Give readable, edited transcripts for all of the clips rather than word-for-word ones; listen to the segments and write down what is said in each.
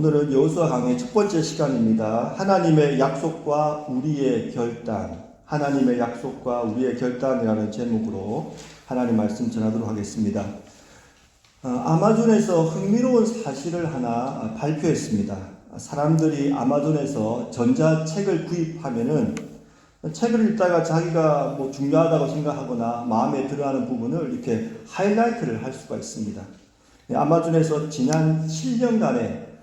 오늘은 여호수아 강의 첫 번째 시간입니다. 하나님의 약속과 우리의 결단, 하나님의 약속과 우리의 결단이라는 제목으로 하나님 말씀 전하도록 하겠습니다. 아마존에서 흥미로운 사실을 하나 발표했습니다. 사람들이 아마존에서 전자책을 구입하면은 책을 읽다가 자기가 중요하다고 생각하거나 마음에 들어하는 부분을 이렇게 하이라이트를 할 수가 있습니다. 아마존에서 지난 7년간의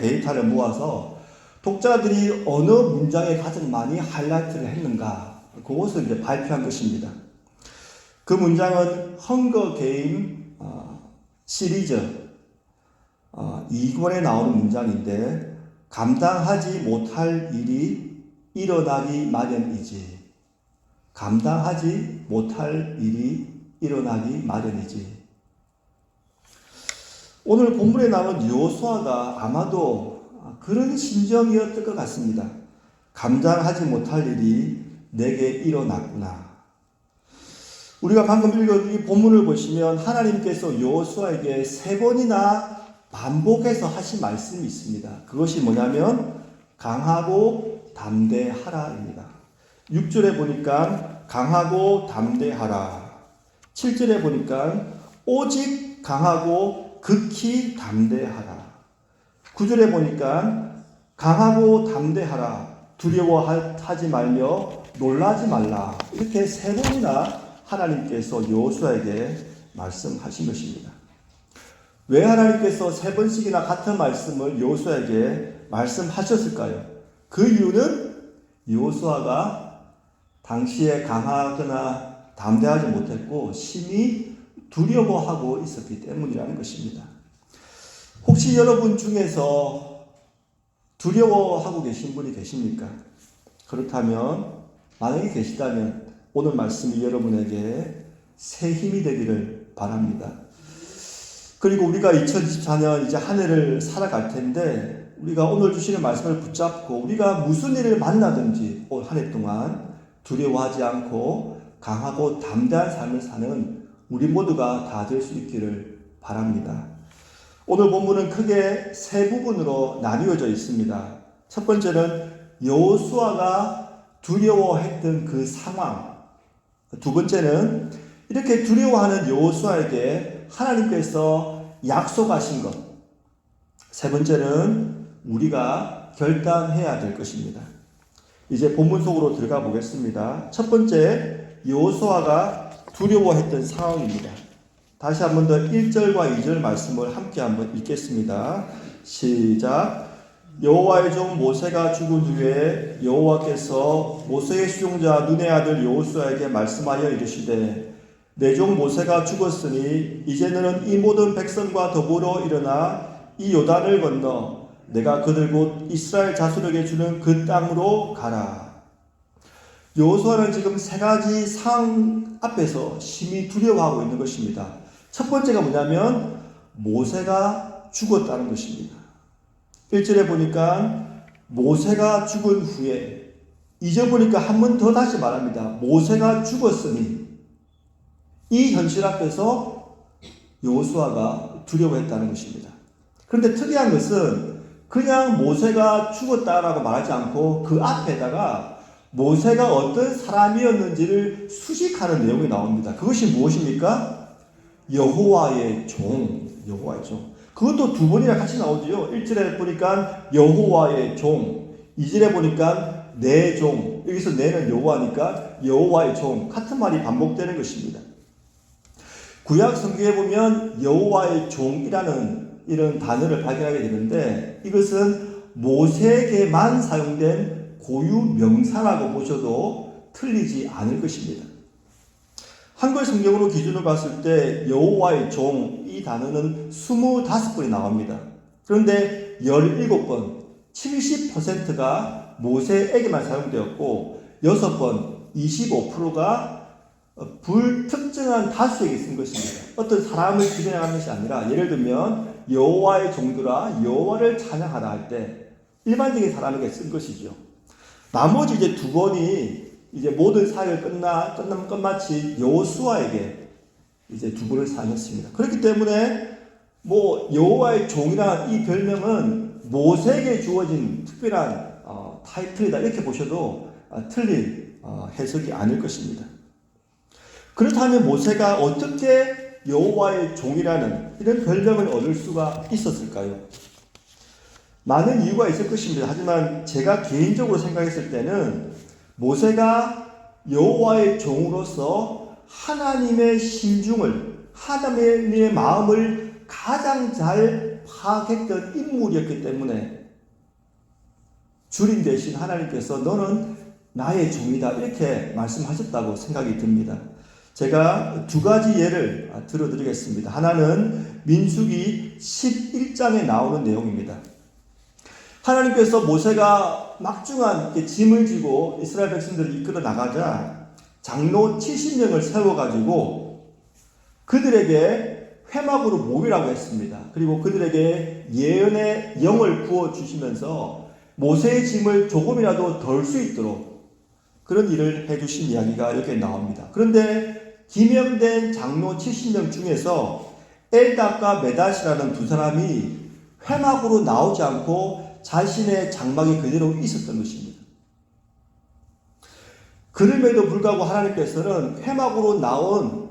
데이터를 모아서 독자들이 어느 문장에 가장 많이 하이라이트를 했는가, 그것을 이제 발표한 것입니다. 그 문장은 헝거 게임 시리즈 2권에 나오는 문장인데, 감당하지 못할 일이 일어나기 마련이지. 감당하지 못할 일이 일어나기 마련이지. 오늘 본문에 나온 여호수아가 아마도 그런 심정이었을 것 같습니다. 감당하지 못할 일이 내게 일어났구나. 우리가 방금 읽은 이 본문을 보시면 하나님께서 여호수아에게 3번이나 반복해서 하신 말씀이 있습니다. 그것이 뭐냐면 강하고 담대하라입니다. 6절에 보니까 강하고 담대하라. 7절에 보니까 오직 강하고 극히 담대하라. 9절에 보니까 강하고 담대하라. 두려워하지 말며 놀라지 말라. 이렇게 3번이나 하나님께서 여호수아에게 말씀하신 것입니다. 왜 하나님께서 3번씩이나 같은 말씀을 여호수아에게 말씀하셨을까요? 그 이유는 여호수아가 당시에 강하거나 담대하지 못했고 심히 두려워하고 있었기 때문이라는 것입니다. 혹시 여러분 중에서 두려워하고 계신 분이 계십니까? 그렇다면, 만약에 계시다면 오늘 말씀이 여러분에게 새 힘이 되기를 바랍니다. 그리고 우리가 2024년 이제 한 해를 살아갈 텐데, 우리가 오늘 주시는 말씀을 붙잡고 우리가 무슨 일을 만나든지 올 한 해 동안 두려워하지 않고 강하고 담대한 삶을 사는 우리 모두가 다 될 수 있기를 바랍니다. 오늘 본문은 크게 3부분으로 나뉘어져 있습니다. 첫 번째는 여호수아가 두려워했던 그 상황. 두 번째는 이렇게 두려워하는 여호수아에게 하나님께서 약속하신 것. 세 번째는 우리가 결단해야 될 것입니다. 이제 본문 속으로 들어가 보겠습니다. 첫 번째, 여호수아가 두려워했던 상황입니다. 다시 한 번 더 1절과 2절 말씀을 함께 한번 읽겠습니다. 시작. 여호와의 종 모세가 죽은 후에 여호와께서 모세의 수종자 눈의 아들 여호수아에게 말씀하여 이르시되, 내 종 모세가 죽었으니 이제 너는 이 모든 백성과 더불어 일어나 이 요단을 건너 내가 그들 곧 이스라엘 자손에게 주는 그 땅으로 가라. 여호수아는 지금 3가지 상황 앞에서 심히 두려워하고 있는 것입니다. 첫 번째가 뭐냐면 모세가 죽었다는 것입니다. 1절에 보니까 모세가 죽은 후에, 2절 보니까 한 번 더 다시 말합니다. 모세가 죽었으니. 이 현실 앞에서 여호수아가 두려워했다는 것입니다. 그런데 특이한 것은 그냥 모세가 죽었다라고 말하지 않고 그 앞에다가 모세가 어떤 사람이었는지를 수식하는 내용이 나옵니다. 그것이 무엇입니까? 여호와의 종, 여호와의 종. 그것도 2번이나 같이 나오지요. 1절에 보니까 여호와의 종, 2절에 보니까 내 종. 여기서 내는 여호와니까 여호와의 종. 같은 말이 반복되는 것입니다. 구약 성경에 보면 여호와의 종이라는 이런 단어를 발견하게 되는데, 이것은 모세에게만 사용된 고유 명사라고 보셔도 틀리지 않을 것입니다. 한글 성경으로 기준으로 봤을 때 여호와의 종, 이 단어는 25번이 나옵니다. 그런데 17번, 70%가 모세에게만 사용되었고 6번, 25%가 불특정한 다수에게 쓴 것입니다. 어떤 사람을 기준하는 것이 아니라, 예를 들면 여호와의 종들아 여호와를 찬양하라 할 때 일반적인 사람에게 쓴 것이죠. 나머지 이제 2번이 이제 모든 사역을 끝마치 여호수아에게 이제 2번을 사용했습니다. 그렇기 때문에 여호와의 종이라는 이 별명은 모세에게 주어진 특별한 타이틀이다 이렇게 보셔도 틀린 해석이 아닐 것입니다. 그렇다면 모세가 어떻게 여호와의 종이라는 이런 별명을 얻을 수가 있었을까요? 많은 이유가 있을 것입니다. 하지만 제가 개인적으로 생각했을 때는 모세가 여호와의 종으로서 하나님의 심중을, 하나님의 마음을 가장 잘 파악했던 인물이었기 때문에 주님 대신 하나님께서 너는 나의 종이다 이렇게 말씀하셨다고 생각이 듭니다. 제가 두 가지 예를 들어드리겠습니다. 하나는 민수기 11장에 나오는 내용입니다. 하나님께서 모세가 막중한 짐을 지고 이스라엘 백성들을 이끌어 나가자 장로 70명을 세워가지고 그들에게 회막으로 모이라고 했습니다. 그리고 그들에게 예언의 영을 부어주시면서 모세의 짐을 조금이라도 덜 수 있도록 그런 일을 해주신 이야기가 여기에 나옵니다. 그런데 기명된 장로 70명 중에서 엘답과 메닷이라는 두 사람이 회막으로 나오지 않고 자신의 장막에 그대로 있었던 것입니다. 그럼에도 불구하고 하나님께서는 회막으로 나온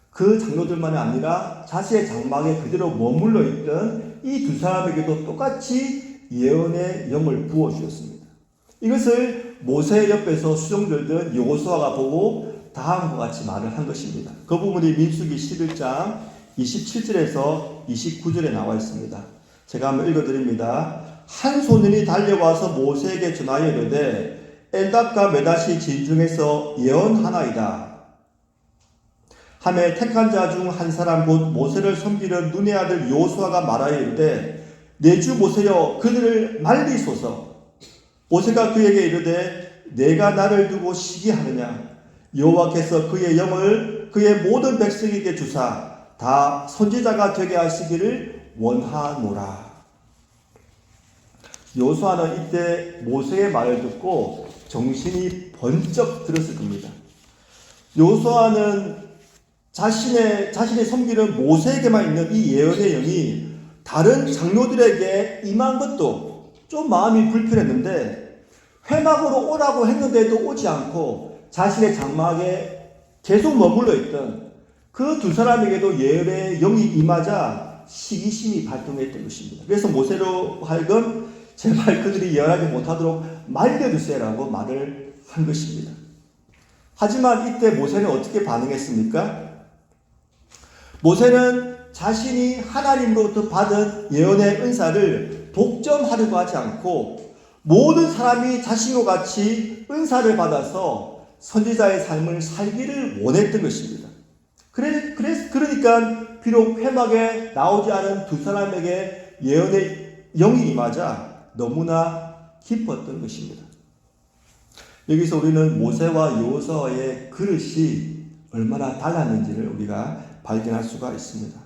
그 장로들만이 아니라 자신의 장막에 그대로 머물러 있던 이 두 사람에게도 똑같이 예언의 영을 부어주셨습니다. 이것을 모세 옆에서 수종 들던 여호수아가 보고 다음과 같이 말을 한 것입니다. 그 부분이 민수기 11장 27절에서 29절에 나와 있습니다. 제가 한번 읽어드립니다. 한 소년이 달려와서 모세에게 전하여 이르되 엘답과 메닷이 진중에서 예언하나이다. 하매 택한 자 중 한 사람 곧 모세를 섬기는 눈의 아들 여호수아가 말하여 이르되 내 주 모세여 그들을 말리소서. 모세가 그에게 이르되 내가 나를 두고 시기하느냐. 여호와께서 그의 영을 그의 모든 백성에게 주사 다 선지자가 되게 하시기를 원하노라. 여호수아는 이때 모세의 말을 듣고 정신이 번쩍 들었을 겁니다. 여호수아는 자신의 섬기는 모세에게만 있는 이 예언의 영이 다른 장로들에게 임한 것도 좀 마음이 불편했는데 회막으로 오라고 했는데도 오지 않고 자신의 장막에 계속 머물러 있던 그 두 사람에게도 예언의 영이 임하자 시기심이 발동했던 것입니다. 그래서 모세로 하여금 제발 그들이 예언하지 못하도록 말려주세요라고 말을 한 것입니다. 하지만 이때 모세는 어떻게 반응했습니까? 모세는 자신이 하나님으로부터 받은 예언의 은사를 독점하려고 하지 않고 모든 사람이 자신과 같이 은사를 받아서 선지자의 삶을 살기를 원했던 것입니다. 그러니까 비록 회막에 나오지 않은 두 사람에게 예언의 영이 임하자 너무나 기뻤던 것입니다. 여기서 우리는 모세와 여호수아의 그릇이 얼마나 달랐는지를 우리가 발견할 수가 있습니다.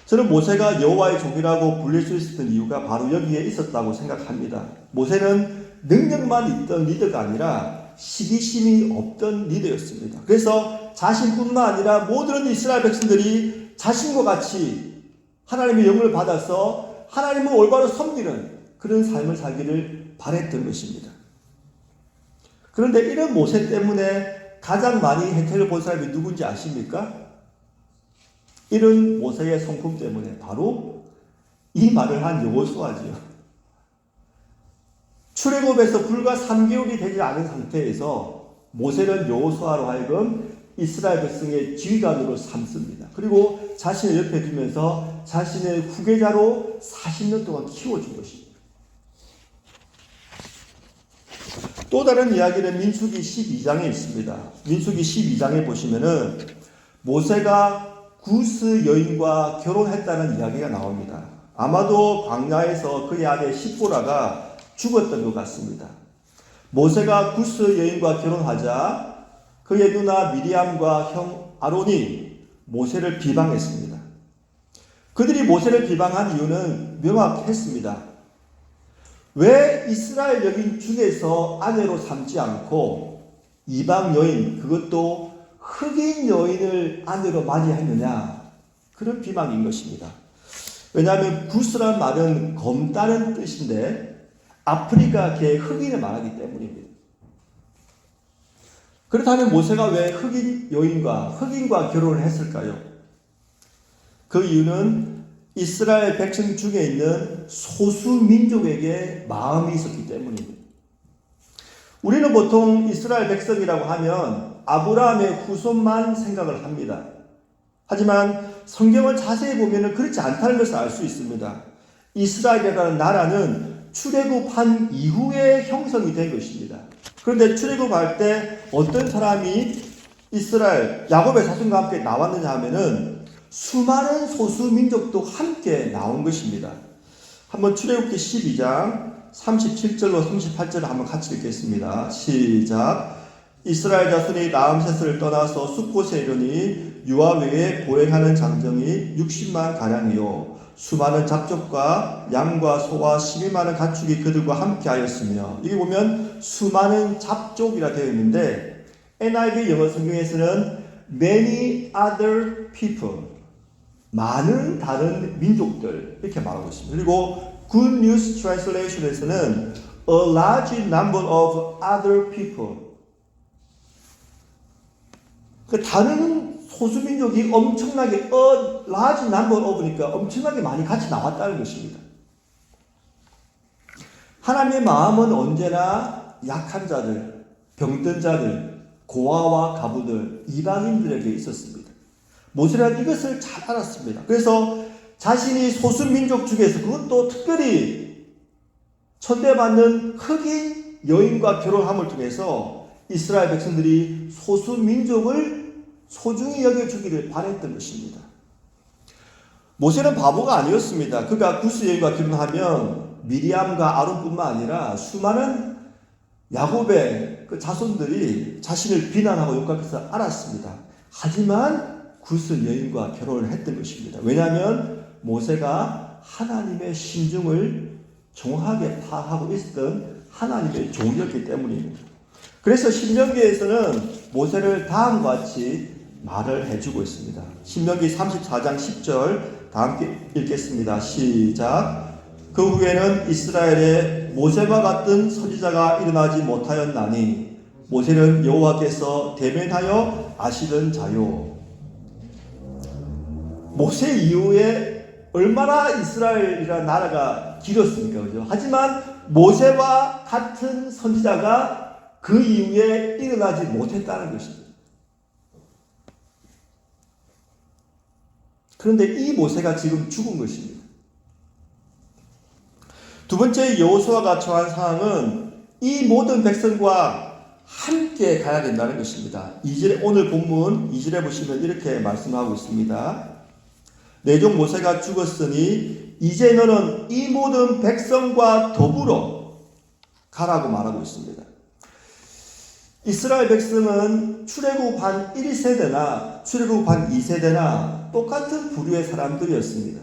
저는 모세가 여호와의 종이라고 불릴 수 있었던 이유가 바로 여기에 있었다고 생각합니다. 모세는 능력만 있던 리더가 아니라 시기심이 없던 리더였습니다. 그래서 자신뿐만 아니라 모든 이스라엘 백성들이 자신과 같이 하나님의 영을 받아서 하나님을 올바로 섬기는 그런 삶을 살기를 바랬던 것입니다. 그런데 이런 모세 때문에 가장 많이 혜택을 본 사람이 누군지 아십니까? 이런 모세의 성품 때문에 바로 이 말을 한 여호수아지요. 출애굽에서 불과 3개월이 되지 않은 상태에서 모세는 여호수아로 하여금 이스라엘 백성의 지휘관으로 삼습니다. 그리고 자신을 옆에 두면서 자신의 후계자로 40년 동안 키워준 것입니다. 또 다른 이야기는 민수기 12장에 있습니다. 민수기 12장에 보시면은 모세가 구스 여인과 결혼했다는 이야기가 나옵니다. 아마도 광야에서 그의 아내 십보라가 죽었던 것 같습니다. 모세가 구스 여인과 결혼하자 그의 누나 미리암과 형 아론이 모세를 비방했습니다. 그들이 모세를 비방한 이유는 명확했습니다. 왜 이스라엘 여인 중에서 아내로 삼지 않고 이방 여인, 그것도 흑인 여인을 아내로 맞이했느냐? 그런 비방인 것입니다. 왜냐하면 구스란 말은 검다는 뜻인데 아프리카계의 흑인을 말하기 때문입니다. 그렇다면 모세가 왜 흑인과 결혼을 했을까요? 그 이유는 이스라엘 백성 중에 있는 소수 민족에게 마음이 있었기 때문입니다. 우리는 보통 이스라엘 백성이라고 하면 아브라함의 후손만 생각을 합니다. 하지만 성경을 자세히 보면 그렇지 않다는 것을 알 수 있습니다. 이스라엘이라는 나라는 출애굽한 이후에 형성이 된 것입니다. 그런데 출애굽할 때 어떤 사람이 이스라엘 야곱의 자손과 함께 나왔느냐 하면은 수많은 소수 민족도 함께 나온 것입니다. 한번 출애굽기 12장 37절로 38절을 한번 같이 읽겠습니다. 시작. 이스라엘 자손이 라암세스를 떠나서 숫곳에 이르니 유아 외에 보행하는 장정이 60만 가량이요 수많은 잡족과 양과 소와 12만의 가축이 그들과 함께 하였으며, 여기 보면 수많은 잡족이라 되어 있는데 NIV 영어 성경에서는 many other people, 많은 다른 민족들 이렇게 말하고 있습니다. 그리고 Good News Translation에서는 a large number of other people, 그 다른 소수민족이 엄청나게 a large number of니까 엄청나게 많이 같이 나왔다는 것입니다. 하나님의 마음은 언제나 약한 자들, 병든 자들, 고아와 가부들, 이방인들에게 있었습니다. 모세는 이것을 잘 알았습니다. 그래서 자신이 소수민족 중에서 그것도 특별히 천대받는 흑인 여인과 결혼함을 통해서 이스라엘 백성들이 소수민족을 소중히 여겨주기를 바랬던 것입니다. 모세는 바보가 아니었습니다. 그가 구스 여인과 결혼하면 미리암과 아론뿐만 아니라 수많은 야곱의 그 자손들이 자신을 비난하고 욕할 것을 알았습니다. 하지만 구스 여인과 결혼을 했던 것입니다. 왜냐하면 모세가 하나님의 심중을 정확하게 파악하고 있었던 하나님의 종이었기 때문입니다. 그래서 신명기에서는 모세를 다음과 같이 말을 해주고 있습니다. 신명기 34장 10절 다 함께 읽겠습니다. 시작. 그 후에는 이스라엘에 모세와 같은 선지자가 일어나지 못하였나니 모세는 여호와께서 대면하여 아시는 자요. 모세 이후에 얼마나 이스라엘이라는 나라가 길었습니까? 그죠? 하지만 모세와 같은 선지자가 그 이후에 일어나지 못했다는 것입니다. 그런데 이 모세가 지금 죽은 것입니다. 두 번째 여호수아가 처한 상황은 이 모든 백성과 함께 가야 된다는 것입니다. 2절에, 오늘 본문 2절에 보시면 이렇게 말씀하고 있습니다. 내 종 모세가 죽었으니 이제 너는 이 모든 백성과 더불어 가라고 말하고 있습니다. 이스라엘 백성은 출애굽한 1세대나 출애굽한 2세대나 똑같은 부류의 사람들이었습니다.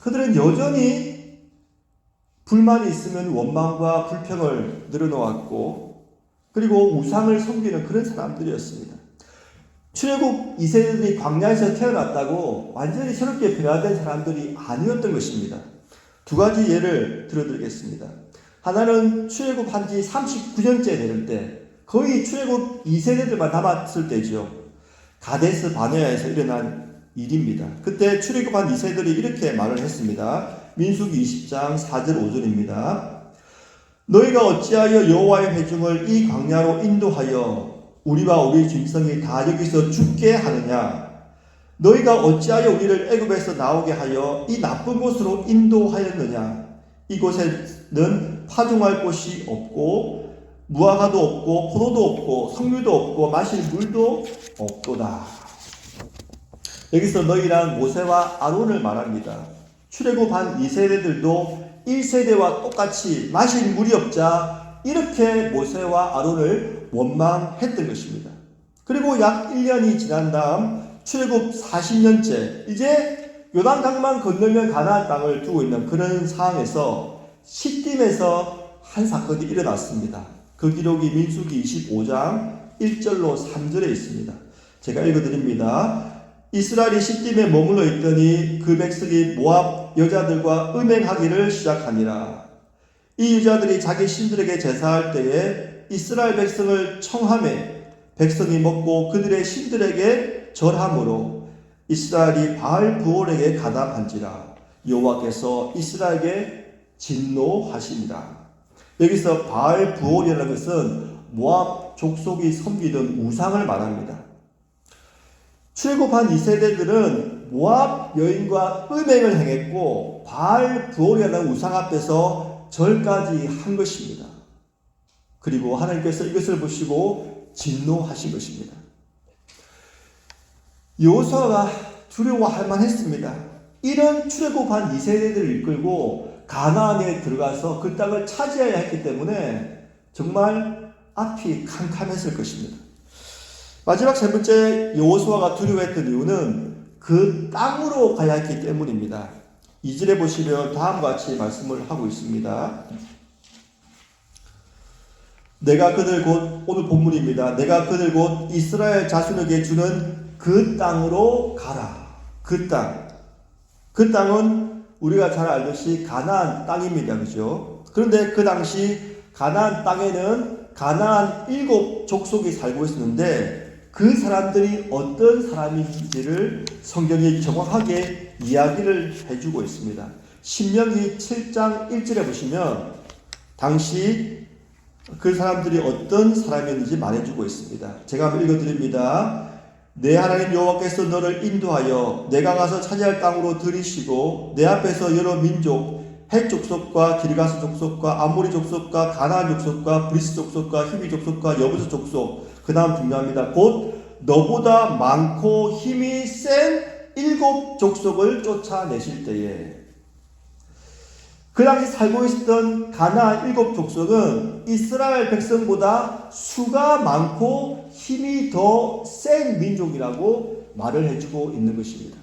그들은 여전히 불만이 있으면 원망과 불평을 늘어놓았고 그리고 우상을 섬기는 그런 사람들이었습니다. 출애굽 2세대들이 광야에서 태어났다고 완전히 새롭게 변화된 사람들이 아니었던 것입니다. 두 가지 예를 들어드리겠습니다. 하나는 출애굽한 지 39년째 되는 때 거의 출애굽 2세대들만 남았을 때죠. 가데스 바네아에서 일어난 일입니다. 그때 출애굽한 2세들이 이렇게 말을 했습니다. 민수기 20장 4절 5절입니다. 너희가 어찌하여 여호와의 회중을 이 광야로 인도하여 우리와 우리 짐승이 다 여기서 죽게 하느냐? 너희가 어찌하여 우리를 애굽에서 나오게 하여 이 나쁜 곳으로 인도하였느냐? 이곳에는 파종할 곳이 없고 무화과도 없고 포도도 없고 석류도 없고 마실 물도 없도다. 여기서 너희랑 모세와 아론을 말합니다. 출애굽한 2세대들도 1세대와 똑같이 마실 물이 없자 이렇게 모세와 아론을 원망했던 것입니다. 그리고 약 1년이 지난 다음 출애굽 40년째 이제 요단강만 건너면 가나안 땅을 두고 있는 그런 상황에서 시딤에서 한 사건이 일어났습니다. 그 기록이 민수기 25장 1절로 3절에 있습니다. 제가 읽어드립니다. 이스라엘이 시딤에 머물러 있더니 그 백성이 모압 여자들과 음행하기를 시작하니라. 이 여자들이 자기 신들에게 제사할 때에 이스라엘 백성을 청함에 백성이 먹고 그들의 신들에게 절함으로 이스라엘이 바알 부올에게 가담한지라. 여호와께서 이스라엘에게 진노하시니라. 여기서 바알 부올이라는 것은 모압 족속이 섬기던 우상을 말합니다. 출애굽한 2세대들은 모압 여인과 음행을 행했고 바알 부올이라는 우상 앞에서 절까지 한 것입니다. 그리고 하나님께서 이것을 보시고 진노하신 것입니다. 여호수아가 두려워할 만했습니다. 이런 출애굽한 2세대들을 이끌고 가나안에 들어가서 그 땅을 차지해야 했기 때문에 정말 앞이 캄캄했을 것입니다. 마지막 세 번째 여호수아가 두려워했던 이유는 그 땅으로 가야 했기 때문입니다. 2절에 보시면 다음과 같이 말씀을 하고 있습니다. 내가 그들 곧, 오늘 본문입니다. 내가 그들 곧 이스라엘 자손에게 주는 그 땅으로 가라. 그 땅. 그 땅은 우리가 잘 알듯이 가나안 땅입니다. 그죠? 그런데 그 당시 가나안 땅에는 가나안 7 족속이 살고 있었는데 그 사람들이 어떤 사람인지를 성경이 정확하게 이야기를 해주고 있습니다. 신명기 7장 1절에 보시면 당시 그 사람들이 어떤 사람이었는지 말해주고 있습니다. 제가 한번 읽어드립니다. 내 하나님 여호와께서 너를 인도하여 내가 가서 차지할 땅으로 들이시고 내 앞에서 여러 민족 헷 족속과 기르가스 족속과 아모리 족속과 가나안 족속과 브리스 족속과 히비 족속과 여부스 족속 그 다음 중요합니다. 곧 너보다 많고 힘이 센 7 족속을 쫓아내실 때에 그 당시 살고 있었던 가나안 7 족속은 이스라엘 백성보다 수가 많고 힘이 더 센 민족이라고 말을 해주고 있는 것입니다.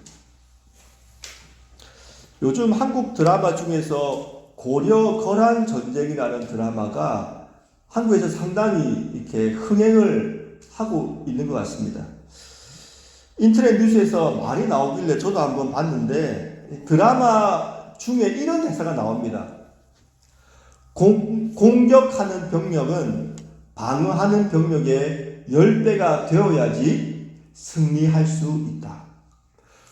요즘 한국 드라마 중에서 고려 거란 전쟁이라는 드라마가 한국에서 상당히 이렇게 흥행을 하고 있는 것 같습니다. 인터넷 뉴스에서 많이 나오길래 저도 한번 봤는데 드라마 중에 이런 대사가 나옵니다. 공격하는 병력은 방어하는 병력의 10배가 되어야지 승리할 수 있다.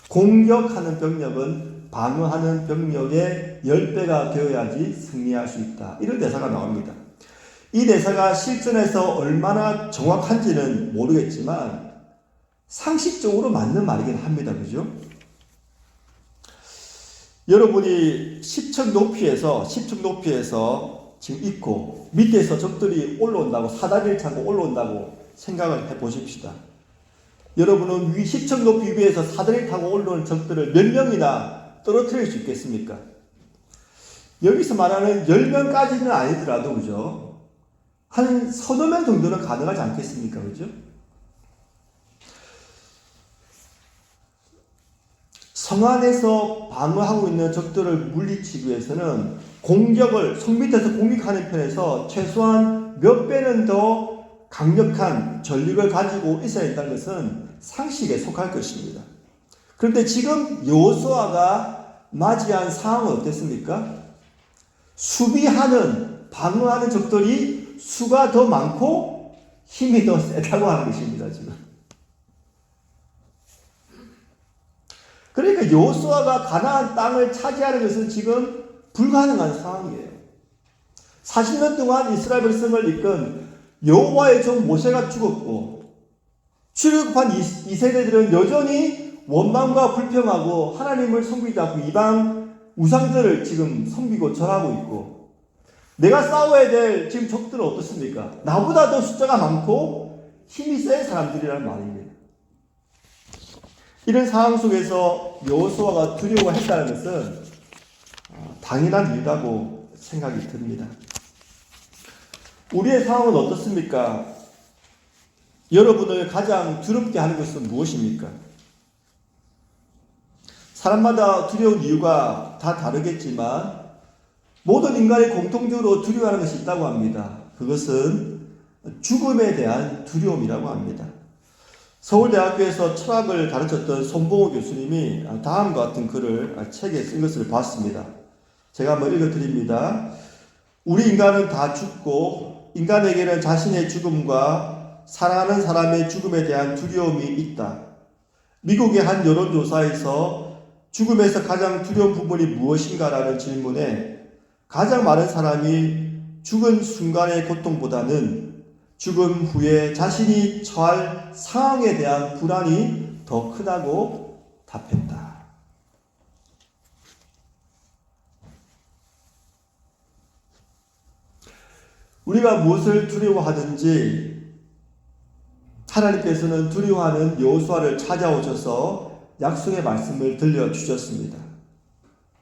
공격하는 병력은 방어하는 병력의 10배가 되어야지 승리할 수 있다. 이런 대사가 나옵니다. 이 대사가 실전에서 얼마나 정확한지는 모르겠지만 상식적으로 맞는 말이긴 합니다. 그죠? 여러분이 10층 높이에서 지금 있고 밑에서 적들이 올라온다고 사다리를 타고 올라온다고 생각을 해보십시다. 여러분은 10층 높이 위에서 사다리를 타고 올라오는 적들을 몇 명이나 떨어뜨릴 수 있겠습니까? 여기서 말하는 10명까지는 아니더라도 그죠? 한 서너 명 정도는 가능하지 않겠습니까? 그죠? 성 안에서 방어하고 있는 적들을 물리치기 위해서는 공격을 성 밑에서 공격하는 편에서 최소한 몇 배는 더 강력한 전력을 가지고 있어야 한다는 것은 상식에 속할 것입니다. 그런데 지금 여호수아가 맞이한 상황은 어땠습니까? 수비하는 방어하는 적들이 수가 더 많고 힘이 더 세다고 하는 것입니다. 지금. 그러니까 여호수아가 가나안 땅을 차지하는 것은 지금 불가능한 상황이에요. 40년 동안 이스라엘 백성을 이끈 여호와의 종 모세가 죽었고 출애굽한 2세대들은 여전히 원망과 불평하고 하나님을 섬기지 않고 이방 우상들을 지금 섬기고 절하고 있고 내가 싸워야 될 지금 적들은 어떻습니까? 나보다 더 숫자가 많고 힘이 센 사람들이라는 말입니다. 이런 상황 속에서 여호수아가 두려워했다는 것은 당연한 일이라고 생각이 듭니다. 우리의 상황은 어떻습니까? 여러분을 가장 두렵게 하는 것은 무엇입니까? 사람마다 두려운 이유가 다 다르겠지만 모든 인간이 공통적으로 두려워하는 것이 있다고 합니다. 그것은 죽음에 대한 두려움이라고 합니다. 서울대학교에서 철학을 가르쳤던 손봉호 교수님이 다음과 같은 글을 책에 쓴 것을 봤습니다. 제가 한번 읽어드립니다. 우리 인간은 다 죽고 인간에게는 자신의 죽음과 사랑하는 사람의 죽음에 대한 두려움이 있다. 미국의 한 여론조사에서 죽음에서 가장 두려운 부분이 무엇인가라는 질문에 가장 많은 사람이 죽은 순간의 고통보다는 죽음 후에 자신이 처할 상황에 대한 불안이 더 크다고 답했다. 우리가 무엇을 두려워하든지 하나님께서는 두려워하는 여호수아를 찾아오셔서 약속의 말씀을 들려주셨습니다.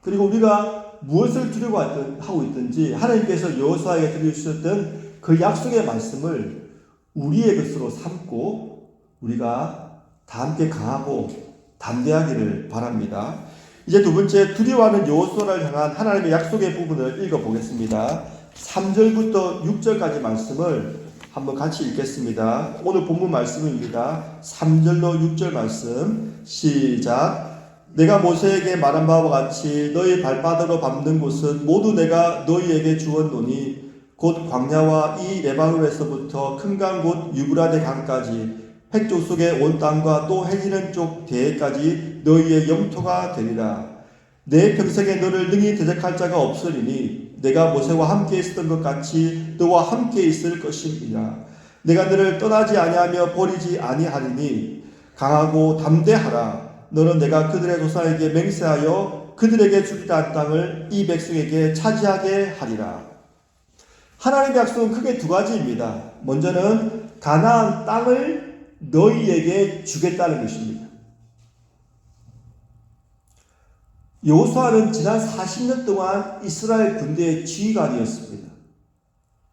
그리고 우리가 무엇을 두려워하고 있든지 하나님께서 여호수아에게 들려주셨던 그 약속의 말씀을 우리의 것으로 삼고 우리가 다 함께 강하고 담대하기를 바랍니다. 이제 두 번째, 두려워하는 여호수아를 향한 하나님의 약속의 부분을 읽어보겠습니다. 3절부터 6절까지 말씀을 한번 같이 읽겠습니다. 오늘 본문 말씀입니다. 3절로 6절 말씀 시작. 내가 모세에게 말한 바와 같이 너희 발바닥으로 밟는 곳은 모두 내가 너희에게 주었노니 곧 광야와 이 레바논에서부터 큰 강 곧 유브라데 강까지 핵족속의 온 땅과 또 해지는 쪽 대해까지 너희의 영토가 되리라. 내 평생에 너를 능히 대적할 자가 없으리니 내가 모세와 함께 있었던 것 같이 너와 함께 있을 것임이라. 내가 너를 떠나지 아니하며 버리지 아니하리니 강하고 담대하라. 너는 내가 그들의 조상에게 맹세하여 그들에게 주리라 한 땅을 이 백성에게 차지하게 하리라. 하나님의 약속은 크게 두 가지입니다. 먼저는 가나안 땅을 너희에게 주겠다는 것입니다. 여호수아는 지난 40년 동안 이스라엘 군대의 지휘관이었습니다.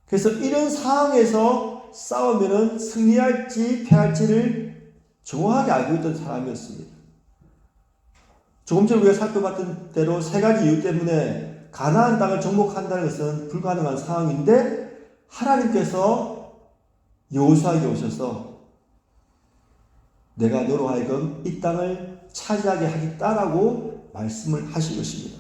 그래서 이런 상황에서 싸우면 승리할지 패할지를 정확하게 알고 있던 사람이었습니다. 조금 전에 우리가 살펴봤던 대로 세 가지 이유 때문에 가나안 땅을 정복한다는 것은 불가능한 상황인데 하나님께서 여호수아에게 오셔서 내가 너로 하여금 이 땅을 차지하게 하겠다라고 말씀을 하신 것입니다.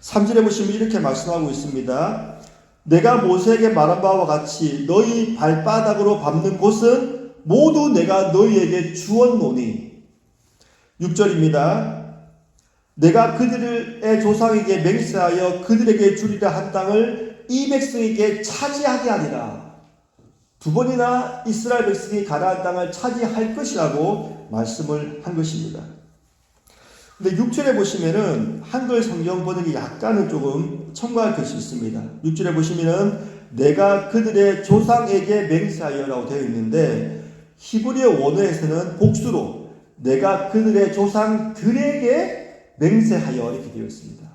3절에 보시면 이렇게 말씀하고 있습니다. 내가 모세에게 말한 바와 같이 너희 발바닥으로 밟는 곳은 모두 내가 너희에게 주었노니. 6절입니다. 내가 그들의 조상에게 맹세하여 그들에게 주리라 한 땅을 이 백성에게 차지하게 하리라. 두 번이나 이스라엘 백성이 가나안 땅을 차지할 것이라고 말씀을 한 것입니다. 근데 6절에 보시면은 한글 성경 번역이 약간은 조금 첨가할 것이 있습니다. 6절에 보시면은 내가 그들의 조상에게 맹세하여라고 되어 있는데 히브리어 원어에서는 복수로 내가 그들의 조상들에게 맹세하여 이렇게 되어 있습니다.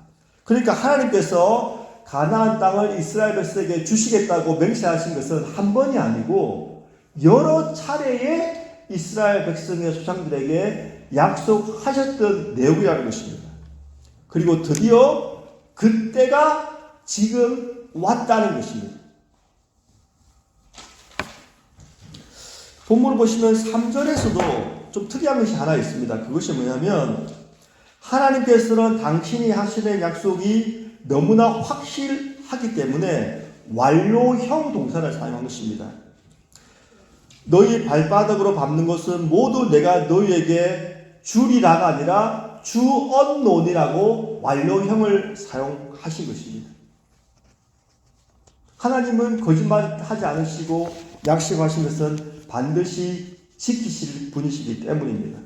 그러니까 하나님께서 가나안 땅을 이스라엘 백성에게 주시겠다고 맹세하신 것은 한 번이 아니고 여러 차례의 이스라엘 백성의 조상들에게 약속하셨던 내용이라는 것입니다. 그리고 드디어 그때가 지금 왔다는 것입니다. 본문을 보시면 3절에서도 좀 특이한 것이 하나 있습니다. 그것이 뭐냐면 하나님께서는 당신이 하시는 약속이 너무나 확실하기 때문에 완료형 동사를 사용한 것입니다. 너희 발바닥으로 밟는 것은 모두 내가 너희에게 주리라가 아니라 주언노니라고 완료형을 사용하신 것입니다. 하나님은 거짓말하지 않으시고 약속하신 것은 반드시 지키실 분이시기 때문입니다.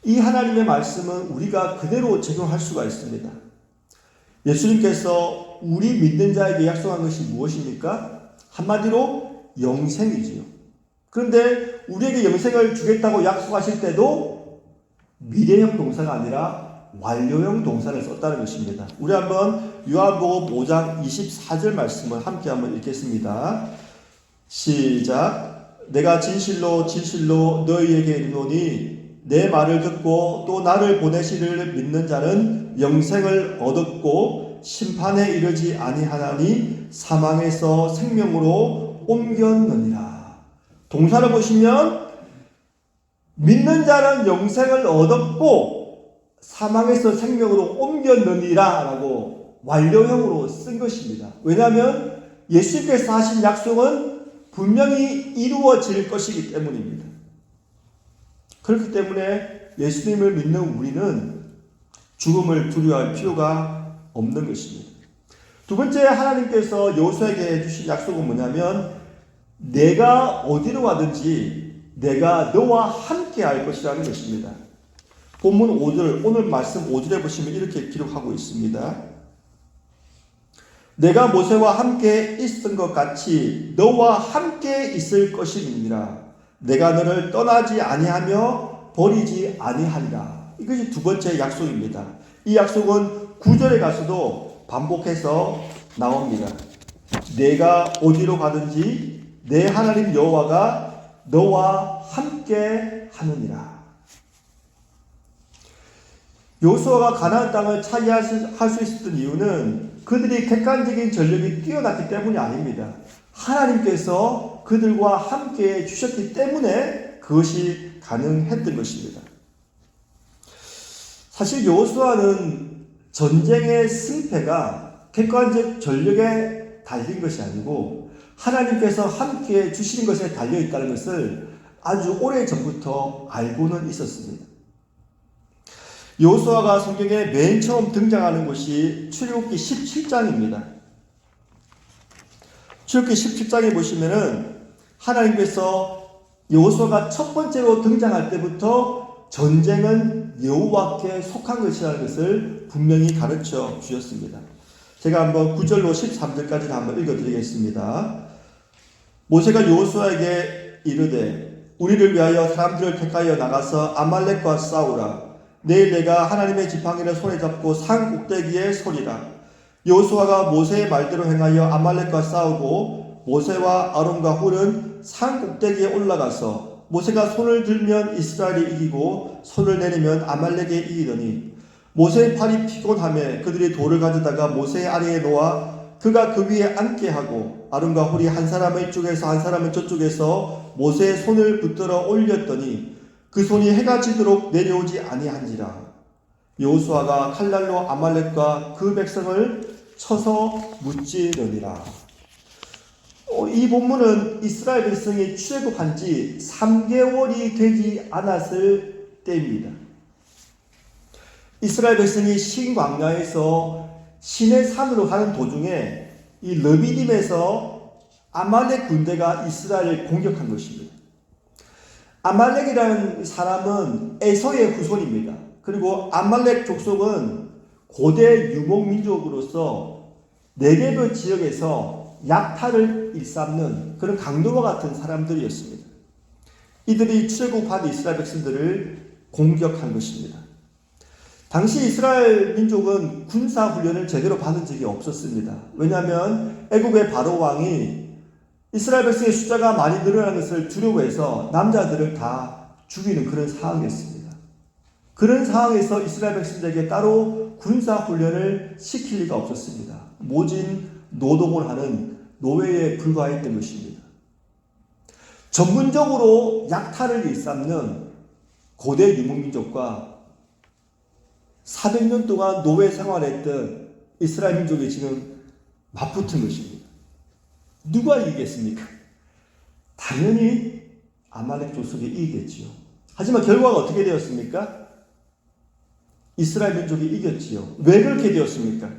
이 하나님의 말씀은 우리가 그대로 적용할 수가 있습니다. 예수님께서 우리 믿는 자에게 약속한 것이 무엇입니까? 한마디로 영생이지요. 그런데 우리에게 영생을 주겠다고 약속하실 때도 미래형 동사가 아니라 완료형 동사를 썼다는 것입니다. 우리 한번 요한복음 5장 24절 말씀을 함께 한번 읽겠습니다. 시작. 내가 진실로 진실로 너희에게 이르노니 내 말을 듣고 또 나를 보내시를 믿는 자는 영생을 얻었고 심판에 이르지 아니하나니 사망에서 생명으로 옮겼느니라. 동사를 보시면 믿는 자는 영생을 얻었고 사망에서 생명으로 옮겼느니라 라고 완료형으로 쓴 것입니다. 왜냐하면 예수님께서 하신 약속은 분명히 이루어질 것이기 때문입니다. 그렇기 때문에 예수님을 믿는 우리는 죽음을 두려워할 필요가 없는 것입니다. 두 번째, 하나님께서 여호수아에게 주신 약속은 뭐냐면 내가 어디로 가든지 내가 너와 함께 할 것이라는 것입니다. 본문 5절, 오늘 말씀 5절에 보시면 이렇게 기록하고 있습니다. 내가 모세와 함께 있었던 것 같이 너와 함께 있을 것이니라. 내가 너를 떠나지 아니하며 버리지 아니하리라. 이것이 두 번째 약속입니다. 이 약속은 9절에 가서도 반복해서 나옵니다. 내가 어디로 가든지 내 하나님 여호와가 너와 함께 하느니라. 여호수아가 가나안 땅을 차지할 수 있었던 이유는 그들이 객관적인 전력이 뛰어났기 때문이 아닙니다. 하나님께서 그들과 함께 주셨기 때문에 그것이 가능했던 것입니다. 사실 여호수아는 전쟁의 승패가 객관적 전력에 달린 것이 아니고 하나님께서 함께 주시는 것에 달려 있다는 것을 아주 오래전부터 알고는 있었습니다. 여호수아가 성경에 맨 처음 등장하는 곳이 출애굽기 17장입니다. 출애굽기 17장에 보시면은 하나님께서 여호수아가 첫 번째로 등장할 때부터 전쟁은 여호와께 속한 것이라는 것을 분명히 가르쳐 주셨습니다. 제가 한번 9절로 13절까지 한번 읽어드리겠습니다. 모세가 여호수아에게 이르되 우리를 위하여 사람들을 택하여 나가서 아말렉과 싸우라. 내일 내가 하나님의 지팡이를 손에 잡고 산 꼭대기에 서리라. 여호수아가 모세의 말대로 행하여 아말렉과 싸우고 모세와 아론과 훌은 산 꼭대기에 올라가서 모세가 손을 들면 이스라엘이 이기고 손을 내리면 아말렉이 이기더니 모세의 팔이 피곤하며 그들이 돌을 가져다가 모세의 아래에 놓아 그가 그 위에 앉게 하고 아론과 훌이 한 사람은 이쪽에서 한 사람은 저쪽에서 모세의 손을 붙들어 올렸더니 그 손이 해가 지도록 내려오지 아니한지라. 여호수아가 칼날로 아말렉과 그 백성을 쳐서 무찌르니라. 이 본문은 이스라엘 백성이 출애굽한 지 3개월이 되지 않았을 때입니다. 이스라엘 백성이 신광야에서 시내 산으로 가는 도중에 이 르비딤에서 아말렉 군대가 이스라엘을 공격한 것입니다. 아말렉이라는 사람은 에서의 후손입니다. 그리고 아말렉 족속은 고대 유목민족으로서 네게브 지역에서 약탈을 일삼는 그런 강도와 같은 사람들이었습니다. 이들이 출애굽한 이스라엘 백성들을 공격한 것입니다. 당시 이스라엘 민족은 군사훈련을 제대로 받은 적이 없었습니다. 왜냐하면 애국의 바로 왕이 이스라엘 백성의 숫자가 많이 늘어나는 것을 두려워해서 남자들을 다 죽이는 그런 상황이었습니다. 그런 상황에서 이스라엘 백성들에게 따로 군사훈련을 시킬 리가 없었습니다. 모진 노동을 하는 노예에 불과했던 것입니다. 전문적으로 약탈을 일삼는 고대 유목민족과 400년 동안 노예 생활했던 이스라엘 민족이 지금 맞붙은 것입니다. 누가 이기겠습니까? 당연히 아말렉 족속이 이기겠지요. 하지만 결과가 어떻게 되었습니까? 이스라엘 민족이 이겼지요. 왜 그렇게 되었습니까?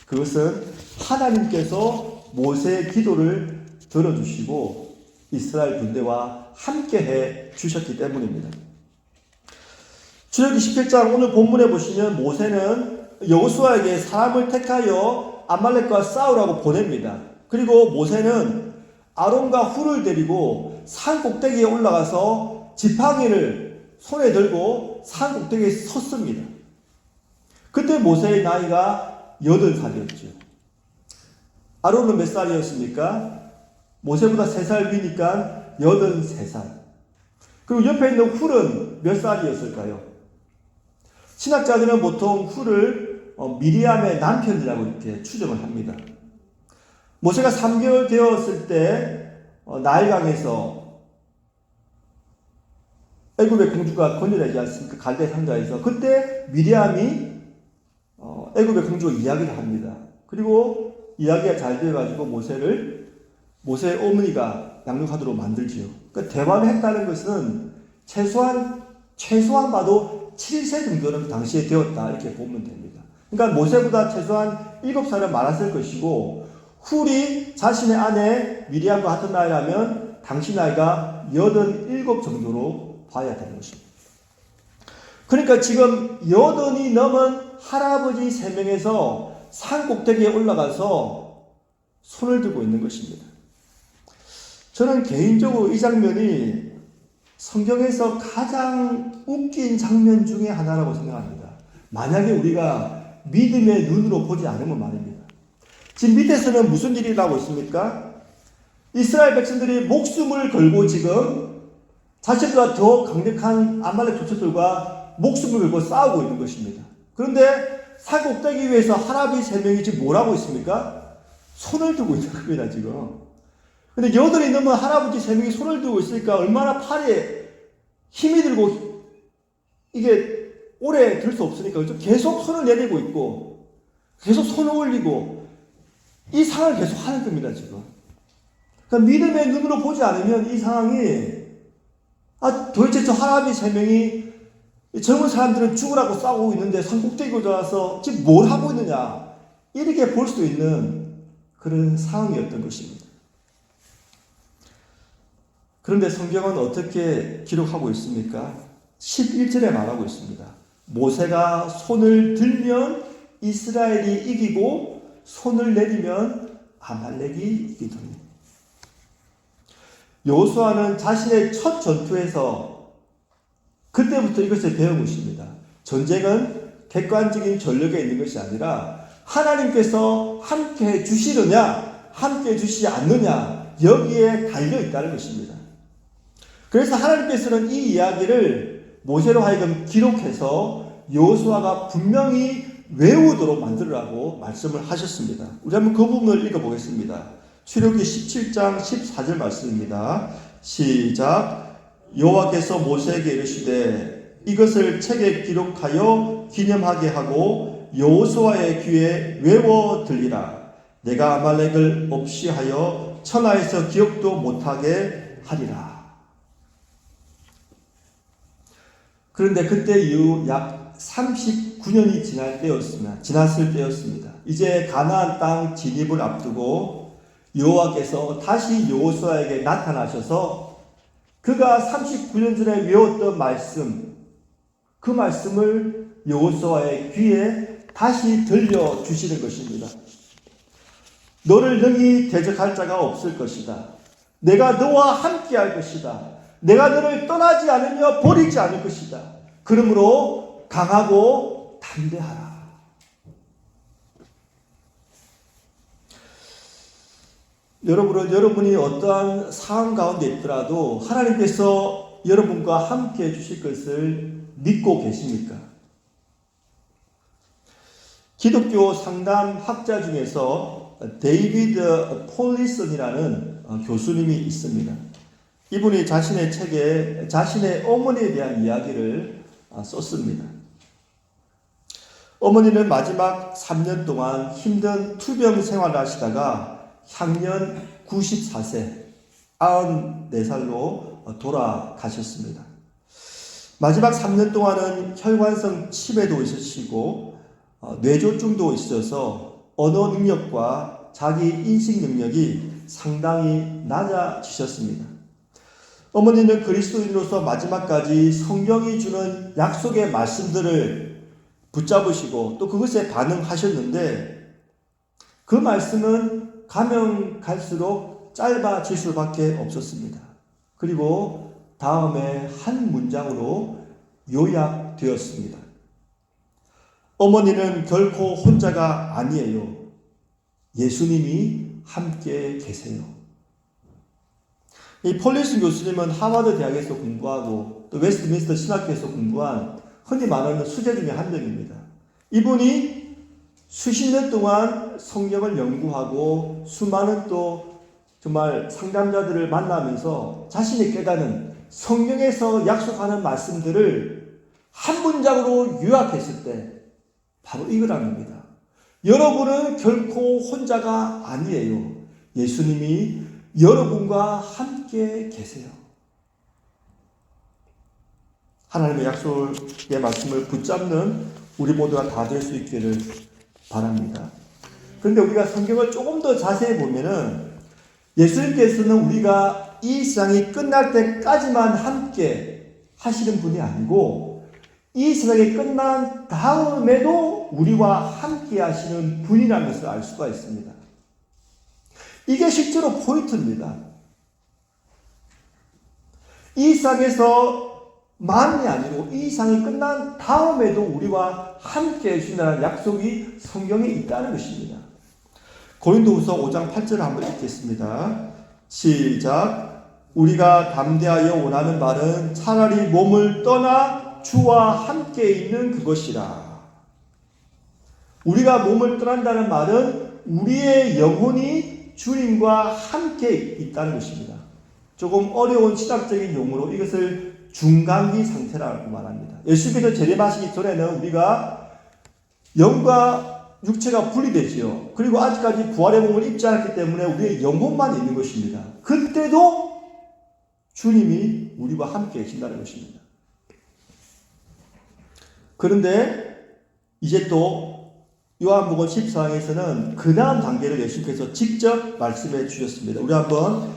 그것은 하나님께서 모세의 기도를 들어주시고 이스라엘 군대와 함께해 주셨기 때문입니다. 출애굽기 17장 오늘 본문에 보시면 모세는 여호수아에게 사람을 택하여 아말렉과 싸우라고 보냅니다. 그리고 모세는 아론과 훌을 데리고 산 꼭대기에 올라가서 지팡이를 손에 들고 산 꼭대기에 섰습니다. 그때 모세의 나이가 8살이었죠. 아론은 몇 살이었습니까? 모세보다 3살 위니까 83살. 그리고 옆에 있는 훌은 몇 살이었을까요? 신학자들은 보통 훌을 미리암의 남편이라고 이렇게 추정을 합니다. 모세가 3개월 되었을 때 나일강에서 애굽의 공주가 건져내지 않습니까? 갈대 상자에서. 그때 미리암이 애굽의 공주와 이야기를 합니다. 그리고 이야기가 잘 되어가지고 모세의 어머니가 양육하도록 만들지요. 그러니까 대화를 했다는 것은 최소한 봐도 7세 정도는 그 당시에 되었다 이렇게 보면 됩니다. 그러니까 모세보다 최소한 7살은 많았을 것이고 훌이 자신의 아내 미리암과 같은 나이라면 당시 나이가 87 정도로 봐야 되는 것입니다. 그러니까 지금 80이 넘은 할아버지 3명에서 산 꼭대기에 올라가서 손을 들고 있는 것입니다. 저는 개인적으로 이 장면이 성경에서 가장 웃긴 장면 중에 하나라고 생각합니다. 만약에 우리가 믿음의 눈으로 보지 않으면 말입니다. 지금 밑에서는 무슨 일이 나고 있습니까? 이스라엘 백성들이 목숨을 걸고 지금 자신보다 더 강력한 아말렉 족속들과 목숨을 걸고 싸우고 있는 것입니다. 그런데 산 꼭대기 위에서 할아버지 3명이 지금 뭘 하고 있습니까? 손을 들고 있는 겁니다, 지금. 근데 8이 넘은 할아버지 3명이 손을 들고 있으니까 얼마나 팔에 힘이 들고 이게 오래 들 수 없으니까 그렇죠? 계속 손을 내리고 있고 계속 손을 올리고 이 상황을 계속 하는 겁니다, 지금. 그러니까 믿음의 눈으로 보지 않으면 이 상황이 도대체 저 할아버지 3명이 젊은 사람들은 죽으라고 싸우고 있는데 산꼭대기에 올라와서 지금 뭘 하고 있느냐 이렇게 볼 수 있는 그런 상황이었던 것입니다. 그런데 성경은 어떻게 기록하고 있습니까? 11절에 말하고 있습니다. 모세가 손을 들면 이스라엘이 이기고 손을 내리면 아말렉이 이기더니. 여호수아는 자신의 첫 전투에서 그때부터 이것을 배운 것입니다. 전쟁은 객관적인 전력에 있는 것이 아니라 하나님께서 함께 해 주시느냐 함께 해 주시지 않느냐 여기에 달려 있다는 것입니다. 그래서 하나님께서는 이 이야기를 모세로 하여금 기록해서 여호수아가 분명히 외우도록 만들으라고 말씀을 하셨습니다. 우리 한번 그 부분을 읽어보겠습니다. 출애굽기 17장 14절 말씀입니다. 시작. 여호와께서 모세에게 이르시되 이것을 책에 기록하여 기념하게 하고 여호수아의 귀에 외워 들리라. 내가 아말렉을 없이 하여 천하에서 기억도 못하게 하리라. 그런데 그때 이후 약 39년이 지났을 때였습니다. 이제 가나안 땅 진입을 앞두고 여호와께서 다시 여호수아에게 나타나셔서 그가 39년 전에 외웠던 말씀, 그 말씀을 여호수아의 귀에 다시 들려주시는 것입니다. 너를 능히 대적할 자가 없을 것이다. 내가 너와 함께 할 것이다. 내가 너를 떠나지 않으며 버리지 않을 것이다. 그러므로 강하고 담대하라. 여러분이 어떠한 상황 가운데 있더라도 하나님께서 여러분과 함께 해주실 것을 믿고 계십니까? 기독교 상담 학자 중에서 데이비드 폴리슨이라는 교수님이 있습니다. 이분이 자신의 책에 자신의 어머니에 대한 이야기를 썼습니다. 어머니는 마지막 3년 동안 힘든 투병 생활을 하시다가 향년 94세, 94살로 돌아가셨습니다. 마지막 3년 동안은 혈관성 치매도 있으시고 뇌졸중도 있어서 언어 능력과 자기 인식 능력이 상당히 낮아지셨습니다. 어머니는 그리스도인으로서 마지막까지 성경이 주는 약속의 말씀들을 붙잡으시고 또 그것에 반응하셨는데 그 말씀은 가면 갈수록 짧아질 수밖에 없었습니다. 그리고 다음에 한 문장으로 요약되었습니다. 어머니는 결코 혼자가 아니에요. 예수님이 함께 계세요. 이 폴리슨 교수님은 하버드 대학에서 공부하고 또 웨스트민스터 신학교에서 공부한 흔히 말하는 수재 중에 한 명입니다. 이분이 수십 년 동안 성경을 연구하고 수많은 또 정말 상담자들을 만나면서 자신이 깨닫는 성경에서 약속하는 말씀들을 한 문장으로 요약했을 때 바로 이거라는 겁니다. 여러분은 결코 혼자가 아니에요. 예수님이 여러분과 함께 계세요. 하나님의 약속의 말씀을 붙잡는 우리 모두가 다 될 수 있기를 바랍니다. 그런데 우리가 성경을 조금 더 자세히 보면은 예수님께서는 우리가 이 세상이 끝날 때까지만 함께 하시는 분이 아니고 이 세상이 끝난 다음에도 우리와 함께 하시는 분이라는 것을 알 수가 있습니다. 이게 실제로 포인트입니다. 이 세상에서만이 아니고 이 세상이 끝난 다음에도 우리와 함께 해주신다는 약속이 성경에 있다는 것입니다. 고린도후서 5장 8절을 한번 읽겠습니다. 시작. 우리가 담대하여 원하는 바는 차라리 몸을 떠나 주와 함께 있는 그것이라. 우리가 몸을 떠난다는 말은 우리의 영혼이 주님과 함께 있다는 것입니다. 조금 어려운 신학적인 용어로 이것을 중간기 상태라고 말합니다. 예수께서 재림하시기 전에는 우리가 영과 육체가 분리되지요. 그리고 아직까지 부활의 몸을 입지 않았기 때문에 우리의 영혼만 있는 것입니다. 그때도 주님이 우리와 함께 계신다는 것입니다. 그런데 이제 또 요한복음 14장에서는 그 다음 단계를 예수께서 직접 말씀해 주셨습니다. 우리 한번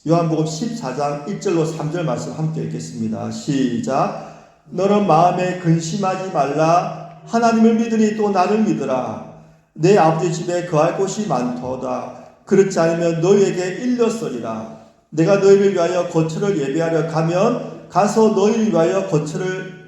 요한복음 14장 1절로 3절 말씀 함께 읽겠습니다. 시작. 너는 마음에 근심하지 말라. 하나님을 믿으니 또 나를 믿으라. 내 아버지 집에 거할 곳이 많도다. 그렇지 않으면 너희에게 일렀으리라. 내가 너희를 위하여 거처를 예비하려 가면 가서 너희를 위하여 거처를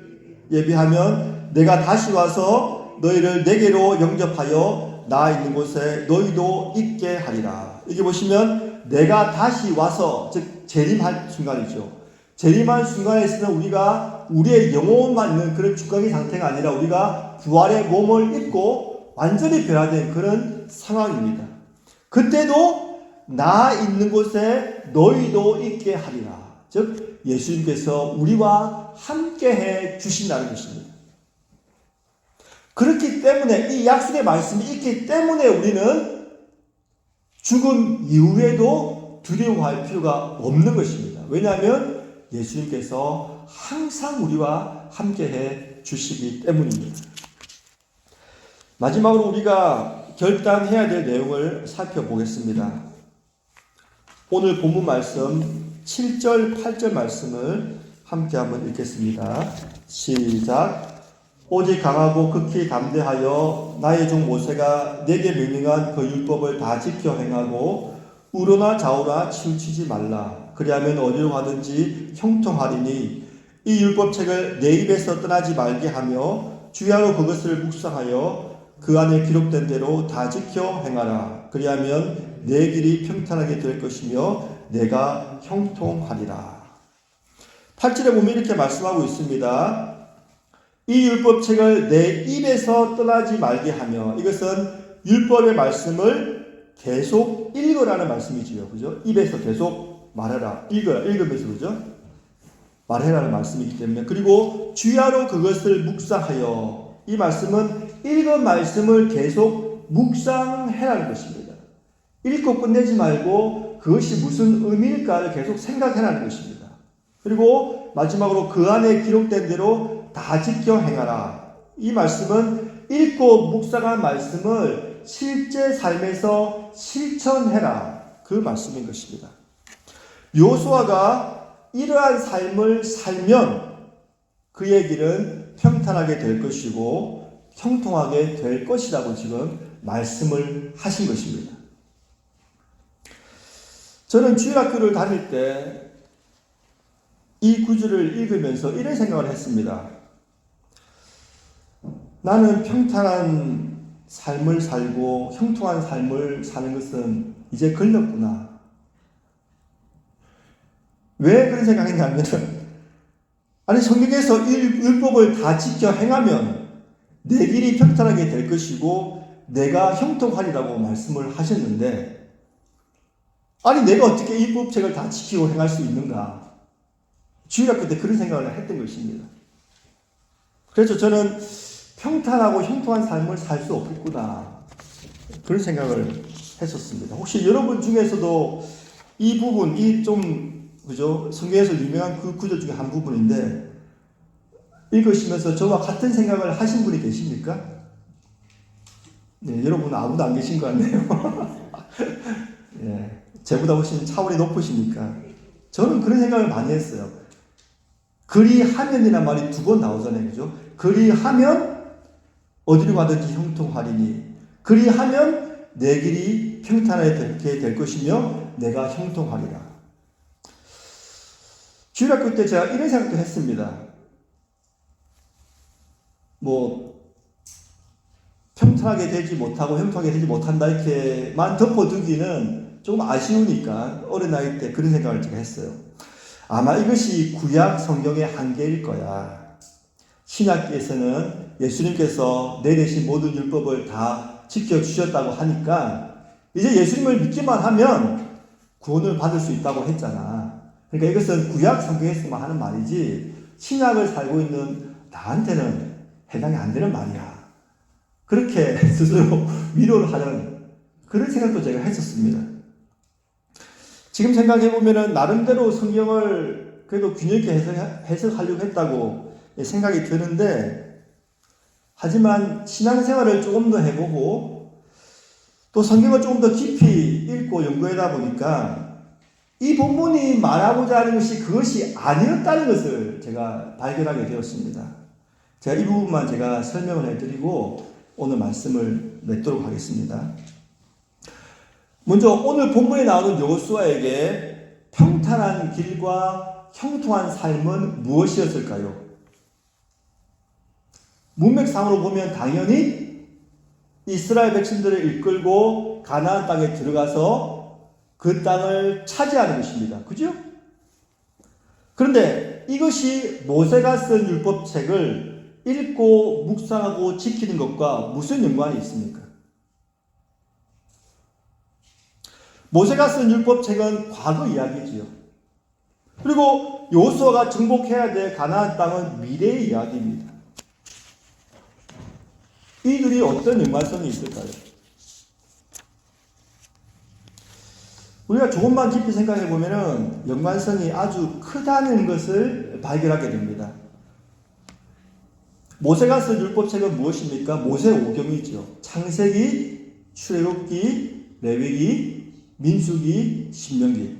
예비하면 내가 다시 와서 너희를 내게로 영접하여 나 있는 곳에 너희도 있게 하리라. 여기 보시면 내가 다시 와서, 즉 재림할 순간이죠. 재림할 순간에서는 우리가 우리의 영혼만 있는 그런 주각의 상태가 아니라 우리가 부활의 몸을 입고 완전히 변화된 그런 상황입니다. 그때도 나 있는 곳에 너희도 있게 하리라. 즉 예수님께서 우리와 함께해 주신다는 것입니다. 그렇기 때문에 이 약속의 말씀이 있기 때문에 우리는 죽음 이후에도 두려워할 필요가 없는 것입니다. 왜냐하면 예수님께서 항상 우리와 함께해 주시기 때문입니다. 마지막으로 우리가 결단해야 될 내용을 살펴보겠습니다. 오늘 본문 말씀 7절, 8절 말씀을 함께 한번 읽겠습니다. 시작. 오직 강하고 극히 담대하여 나의 종 모세가 내게 명령한 그 율법을 다 지켜 행하고 우로나 좌우나 치우치지 말라. 그리하면 어디로 가든지 형통하리니 이 율법책을 내 입에서 떠나지 말게 하며 주야로 그것을 묵상하여 그 안에 기록된 대로 다 지켜 행하라. 그리하면 내 길이 평탄하게 될 것이며 내가 형통하리라. 8절에 보면 이렇게 말씀하고 있습니다. 이 율법책을 내 입에서 떠나지 말게 하며, 이것은 율법의 말씀을 계속 읽으라는 말씀이지요. 그죠? 입에서 계속 말해라. 읽으면서, 그죠? 말해라는 말씀이기 때문에. 그리고 주야로 그것을 묵상하여, 이 말씀은 읽은 말씀을 계속 묵상해라는 것입니다. 읽고 끝내지 말고 그것이 무슨 의미일까를 계속 생각해라는 것입니다. 그리고 마지막으로 그 안에 기록된 대로 다 지켜 행하라. 이 말씀은 읽고 묵상한 말씀을 실제 삶에서 실천해라. 그 말씀인 것입니다. 여호수아가 이러한 삶을 살면 그의 길은 평탄하게 될 것이고 형통하게 될 것이라고 지금 말씀을 하신 것입니다. 저는 주일학교를 다닐 때 이 구절을 읽으면서 이런 생각을 했습니다. 나는 평탄한 삶을 살고 형통한 삶을 사는 것은 이제 걸렸구나. 왜 그런 생각했냐면, 아니 성경에서 율법을 다 지켜 행하면 내 길이 평탄하게 될 것이고 내가 형통하리라고 말씀을 하셨는데, 아니 내가 어떻게 이 율법책을 다 지키고 행할 수 있는가? 주일학교 때 그런 생각을 했던 것입니다. 그래서 저는 평탄하고 형통한 삶을 살 수 없겠구나, 그런 생각을 했었습니다. 혹시 여러분 중에서도 이 부분, 그죠? 성경에서 유명한 그 구절 중에 한 부분인데, 읽으시면서 저와 같은 생각을 하신 분이 계십니까? 네, 여러분은 아무도 안 계신 것 같네요. 예, 제보다 훨씬 차원이 높으시니까. 저는 그런 생각을 많이 했어요. 그리하면이란 말이 두 번 나오잖아요. 그죠? 그리하면 어디로 가든지 형통하리니, 그리하면 내 길이 평탄하게 될 것이며 내가 형통하리라. 주일학교 때 제가 이런 생각도 했습니다. 평탄하게 되지 못하고 형통하게 되지 못한다 이렇게만 덮어두기는 조금 아쉬우니까 어린 나이 때 그런 생각을 제가 했어요. 아마 이것이 구약 성경의 한계일 거야. 신약에서는 예수님께서 내리신 모든 율법을 다 지켜주셨다고 하니까 이제 예수님을 믿기만 하면 구원을 받을 수 있다고 했잖아. 그러니까 이것은 구약 성경에서만 하는 말이지 신약을 살고 있는 나한테는 해당이 안 되는 말이야. 그렇게 스스로 위로를 하는 그런 생각도 제가 했었습니다. 지금 생각해보면 나름대로 성경을 그래도 균형 있게 해석하려고 했다고 생각이 드는데, 하지만 신앙생활을 조금 더 해보고 또 성경을 조금 더 깊이 읽고 연구하다 보니까 이 본문이 말하고자 하는 것이 그것이 아니었다는 것을 제가 발견하게 되었습니다. 제가 이 부분만 제가 설명을 해드리고 오늘 말씀을 맺도록 하겠습니다. 먼저 오늘 본문에 나오는 여호수아에게 평탄한 길과 형통한 삶은 무엇이었을까요? 문맥상으로 보면 당연히 이스라엘 백성들을 이끌고 가나안 땅에 들어가서 그 땅을 차지하는 것입니다. 그죠? 그런데 이것이 모세가 쓴 율법책을 읽고 묵상하고 지키는 것과 무슨 연관이 있습니까? 모세가 쓴 율법책은 과거 이야기지요. 그리고 여호수아가 정복해야 될 가나안 땅은 미래의 이야기입니다. 이들이 어떤 연관성이 있을까요? 우리가 조금만 깊이 생각해 보면 연관성이 아주 크다는 것을 발견하게 됩니다. 모세가 쓴 율법책은 무엇입니까? 모세오경이죠. 창세기, 출애굽기, 레위기, 민수기, 신명기.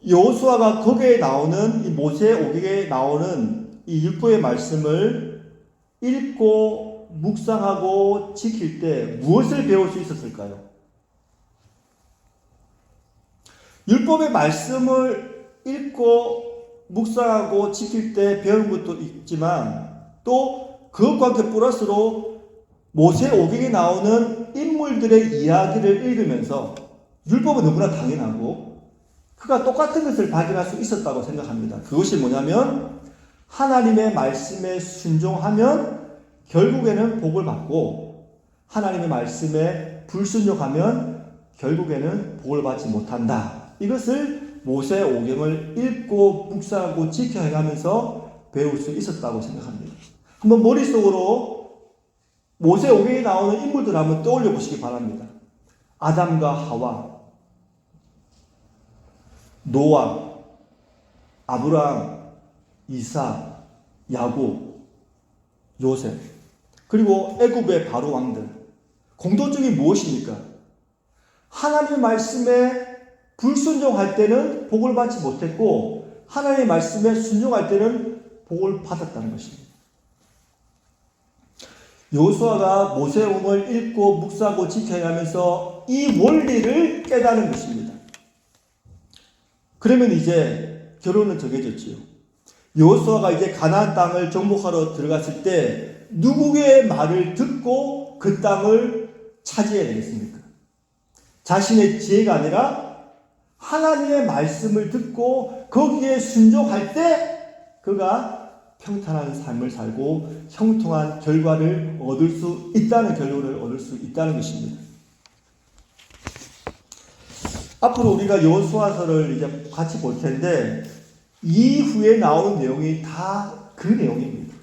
여호수아가 거기에 나오는 이 모세오경에 나오는 이 율법의 말씀을 읽고 묵상하고 지킬 때 무엇을 배울 수 있었을까요? 율법의 말씀을 읽고 묵상하고 지킬 때 배운 것도 있지만 또 그것과 함께 플러스로 모세오경에 나오는 인물들의 이야기를 읽으면서 율법은 너무나 당연하고 그가 똑같은 것을 발견할 수 있었다고 생각합니다. 그것이 뭐냐면 하나님의 말씀에 순종하면 결국에는 복을 받고 하나님의 말씀에 불순종하면 결국에는 복을 받지 못한다. 이것을 모세오경을 읽고 묵상하고 지켜가면서 배울 수 있었다고 생각합니다. 한번 머릿속으로 모세오경에 나오는 인물들을 한번 떠올려 보시기 바랍니다. 아담과 하와, 노아, 아브라함, 이삭, 야곱, 요셉, 그리고 애굽의 바로 왕들. 공통점이 무엇입니까? 하나님의 말씀에 불순종할 때는 복을 받지 못했고 하나님의 말씀에 순종할 때는 복을 받았다는 것입니다. 여호수아가 모세오경을 읽고 묵상하고 지켜가면서 이 원리를 깨닫는 것입니다. 그러면 이제 결론은 정해졌지요. 여호수아가 이제 가나안 땅을 정복하러 들어갔을 때 누구의 말을 듣고 그 땅을 차지해야 되겠습니까? 자신의 지혜가 아니라 하나님의 말씀을 듣고 거기에 순종할 때 그가 평탄한 삶을 살고 형통한 결과를 얻을 수 있다는 결론을 얻을 수 있다는 것입니다. 앞으로 우리가 여호수아서를 이제 같이 볼 텐데 이후에 나온 내용이 다 그 내용입니다.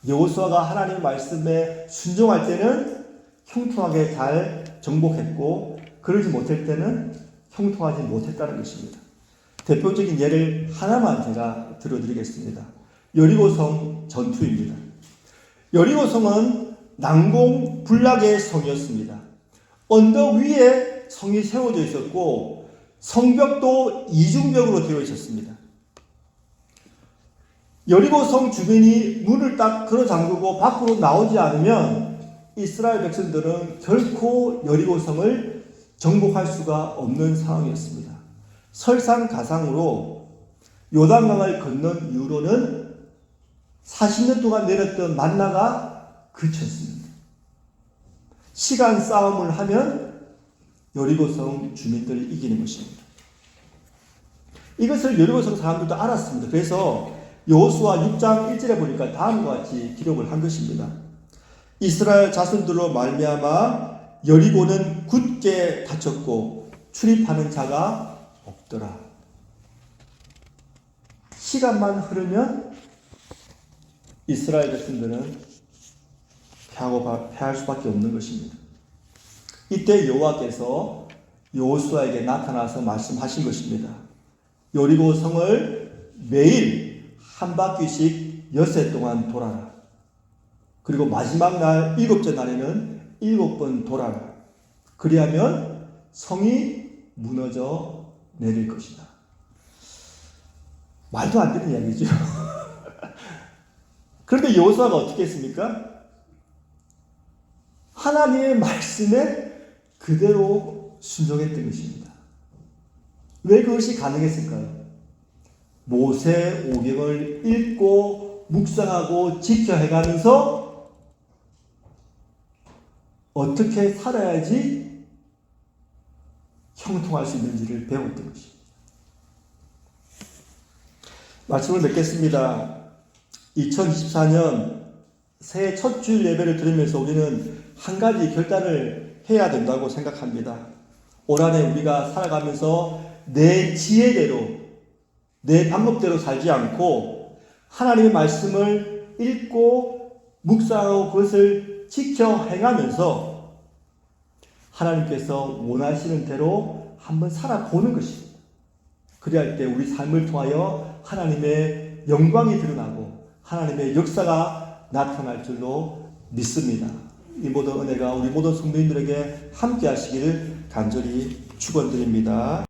여호수아가 하나님의 말씀에 순종할 때는 형통하게 잘 정복했고 그러지 못할 때는 형통하지 못했다는 것입니다. 대표적인 예를 하나만 제가 들어드리겠습니다. 여리고성 전투입니다. 여리고성은 난공불락의 성이었습니다. 언덕 위에 성이 세워져 있었고 성벽도 이중벽으로 되어 있었습니다. 여리고성 주민이 문을 딱 걸어 잠그고 밖으로 나오지 않으면 이스라엘 백성들은 결코 여리고성을 정복할 수가 없는 상황이었습니다. 설상가상으로 요단강을 건넌 이후로는 40년 동안 내렸던 만나가 그쳤습니다. 시간 싸움을 하면 여리고성 주민들이 이기는 것입니다. 이것을 여리고성 사람들도 알았습니다. 그래서 여호수아 6장 1절에 보니까 다음과 같이 기록을 한 것입니다. 이스라엘 자손들로 말미암아 여리고는 굳게 닫혔고 출입하는 자가 없더라. 시간만 흐르면 이스라엘 백성들은 패할 수밖에 없는 것입니다. 이때 여호와께서 여호수아에게 나타나서 말씀하신 것입니다. 여리고 성을 매일 한 바퀴씩 엿새 동안 돌아라. 그리고 마지막 날 7째 날에는 7번 돌아라. 그리하면 성이 무너져 내릴 것이다. 말도 안 되는 이야기죠. 그런데 여호수아가 어떻게 했습니까? 하나님의 말씀에 그대로 순종했던 것입니다. 왜 그것이 가능했을까요? 모세 오경을 읽고 묵상하고 지켜해가면서 어떻게 살아야지 형통할 수 있는지를 배웠던 것입니다. 말씀을 맺겠습니다. 2024년 새해 첫 주일 예배를 들으면서 우리는 한 가지 결단을 해야 된다고 생각합니다. 올 한해 우리가 살아가면서 내 지혜대로 내 방법대로 살지 않고 하나님의 말씀을 읽고 묵상하고 그것을 지켜 행하면서 하나님께서 원하시는 대로 한번 살아보는 것입니다. 그리할 때 우리 삶을 통하여 하나님의 영광이 드러나고 하나님의 역사가 나타날 줄로 믿습니다. 이 모든 은혜가 우리 모든 성도님들에게 함께 하시기를 간절히 축원드립니다.